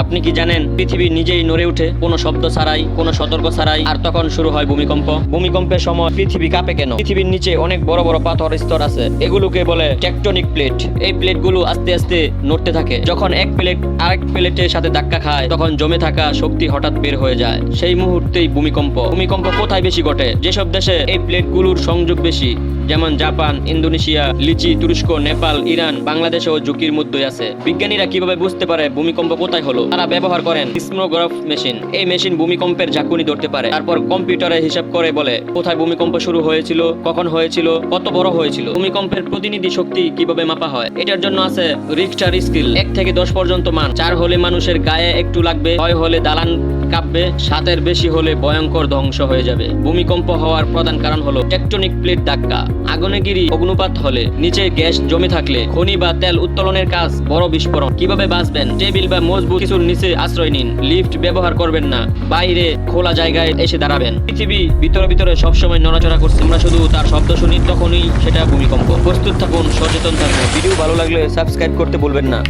আপনি কি জানেন পৃথিবী নিজেই নড়ে ওঠে কোনো শব্দ ছাড়াই, কোনো সতর্ক ছাড়াই, আর তখন শুরু হয় ভূমিকম্প। ভূমিকম্পের সময় পৃথিবী কাঁপে কেন? পৃথিবীর নিচে অনেক বড় বড় পাথর স্তর আছে, এগুলোকে বলে টেকটনিক প্লেট। এই প্লেটগুলো আস্তে আস্তে নড়তে থাকে। যখন এক প্লেট আরেক প্লেটের সাথে ধাক্কা খায়, তখন জমে থাকা শক্তি হঠাৎ বের হয়ে যায়। সেই মুহূর্তেই ভূমিকম্প। ভূমিকম্প কোথায় বেশি ঘটে? যেসব দেশে এই প্লেটগুলোর সংযোগ বেশি, যেমন জাপান, ইন্দোনেশিয়া, লিচি, তুরস্ক, নেপাল, ইরান, বাংলাদেশও ঝুঁকির মধ্যে আছে। বিজ্ঞানীরা কিভাবে বুঝতে পারে ভূমিকম্প কোথায় হলো? তারা ব্যবহার করেন সিসমোগ্রাফ মেশিন। এই মেশিন ভূমিকম্পের ঝাঁকুনি ধরতে পারে, তারপর কম্পিউটারে হিসাব করে বলে কোথায় ভূমিকম্প শুরু হয়েছিল, কখন হয়েছিল, কত বড় হয়েছিল। ভূমিকম্পের প্রতিনিধি শক্তি কিভাবে মাপা হয়? এটার জন্য আছে রিখটার স্কেল, 1 থেকে 10 পর্যন্ত মান। 4 হলে মানুষের গায়ে একটু লাগবে, 6 হলে দালান কাঁপবে, 7-এর বেশি হলে ভয়ঙ্কর ধ্বংস হয়ে যাবে। ভূমিকম্প হওয়ার প্রধান কারণ হলো টেকটনিক প্লেট ধাক্কা, আগুনেগিরি, অগ্নুপাত হলে, নিচে গ্যাস জমে থাকলে, খনি বা তেল উত্তোলনের কাজ, বড় বিস্ফোরণ। কিভাবে বাঁচবেন? টেবিল বা মজবুত কিছুর নিচে আশ্রয় নিন, লিফট ব্যবহার করবেন না, বাইরে খোলা জায়গায় এসে দাঁড়াবেন। পৃথিবী ভিতরে ভিতরে সবসময় নড়াচড়া করছে, আমরা শুধু তার শব্দ শুনি, তখনই সেটা ভূমিকম্প। প্রস্তুত থাকুন, সচেতন থাকুন। ভিডিও ভালো লাগলে সাবস্ক্রাইব করতে ভুলবেন না।